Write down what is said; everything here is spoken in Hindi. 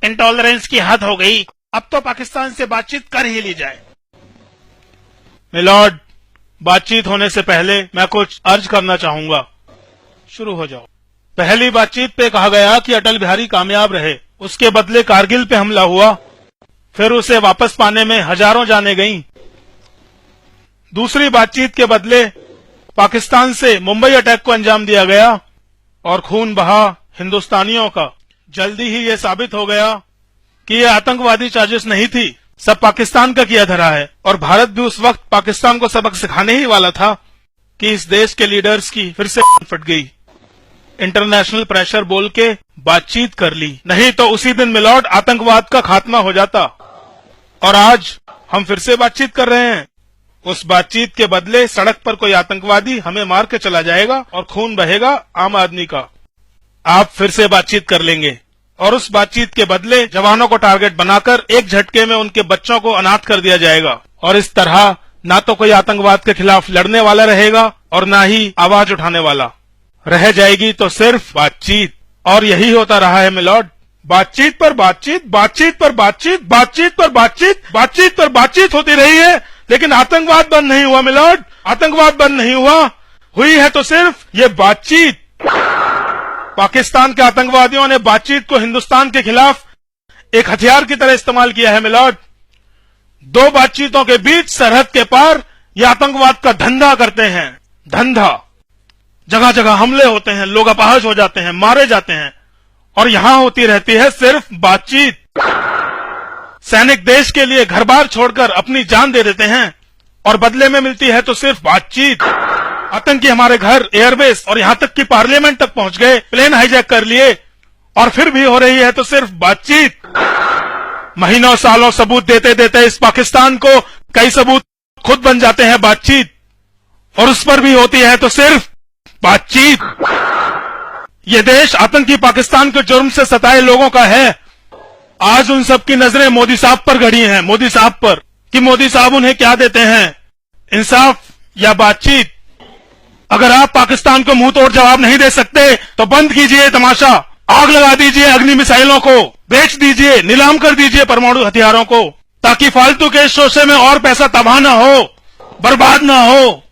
इंटॉलरेंस की हद हो गई, अब तो पाकिस्तान से बातचीत कर ही ली जाए। मिलॉर्ड, बातचीत होने से पहले मैं कुछ अर्ज करना चाहूंगा। शुरू हो जाओ। पहली बातचीत पे कहा गया कि अटल बिहारी कामयाब रहे, उसके बदले कारगिल पे हमला हुआ, फिर उसे वापस पाने में हजारों जानें गईं। दूसरी बातचीत के बदले पाकिस्तान से मुंबई अटैक को अंजाम दिया गया और खून बहा हिंदुस्तानियों का। जल्दी ही ये साबित हो गया कि ये आतंकवादी साजिश नहीं थी, सब पाकिस्तान का किया धरा है। और भारत भी उस वक्त पाकिस्तान को सबक सिखाने ही वाला था कि इस देश के लीडर्स की फिर से फट गई। इंटरनेशनल प्रेशर बोल के बातचीत कर ली, नहीं तो उसी दिन मिलॉर्ड आतंकवाद का खात्मा हो जाता। और आज हम फिर से बातचीत कर रहे हैं। उस बातचीत के बदले सड़क पर कोई आतंकवादी हमें मार के चला जाएगा और खून बहेगा आम आदमी का। आप फिर से बातचीत कर लेंगे और उस बातचीत के बदले जवानों को टारगेट बनाकर एक झटके में उनके बच्चों को अनाथ कर दिया जाएगा। और इस तरह ना तो कोई आतंकवाद के खिलाफ लड़ने वाला रहेगा और ना ही आवाज उठाने वाला। रह जाएगी तो सिर्फ बातचीत। और यही होता रहा है मिलॉर्ड, बातचीत पर बातचीत, बातचीत पर बातचीत, बातचीत पर बातचीत, बातचीत पर बातचीत होती रही है, लेकिन आतंकवाद बंद नहीं हुआ मिलॉर्ड, आतंकवाद बंद नहीं हुआ। हुई है तो सिर्फ ये बातचीत। पाकिस्तान के आतंकवादियों ने बातचीत को हिंदुस्तान के खिलाफ एक हथियार की तरह इस्तेमाल किया है मिलॉर्ड। दो बातचीतों के बीच सरहद के पार ये आतंकवाद का धंधा करते हैं, धंधा। जगह जगह हमले होते हैं, लोग अपाहज हो जाते हैं, मारे जाते हैं, और यहां होती रहती है सिर्फ बातचीत। सैनिक देश के लिए घर बार छोड़कर अपनी जान दे देते हैं और बदले में मिलती है तो सिर्फ बातचीत। आतंकी हमारे घर, एयरबेस और यहां तक कि पार्लियामेंट तक पहुंच गए, प्लेन हाईजैक कर लिए, और फिर भी हो रही है तो सिर्फ बातचीत। महीनों सालों सबूत देते देते इस पाकिस्तान को कई सबूत खुद बन जाते हैं बातचीत, और उस पर भी होती है तो सिर्फ बातचीत। ये देश आतंकी पाकिस्तान के जुर्म से सताए लोगों का है। आज उन सब की नजरें मोदी साहब पर गड़ी हैं, मोदी साहब पर, कि मोदी साहब उन्हें क्या देते हैं, इंसाफ या बातचीत। अगर आप पाकिस्तान को मुंह तोड़ जवाब नहीं दे सकते तो बंद कीजिए तमाशा, आग लगा दीजिए अग्नि मिसाइलों को, बेच दीजिए, नीलाम कर दीजिए परमाणु हथियारों को, ताकि फालतू के शोषे में और पैसा तबाह न हो, बर्बाद न हो।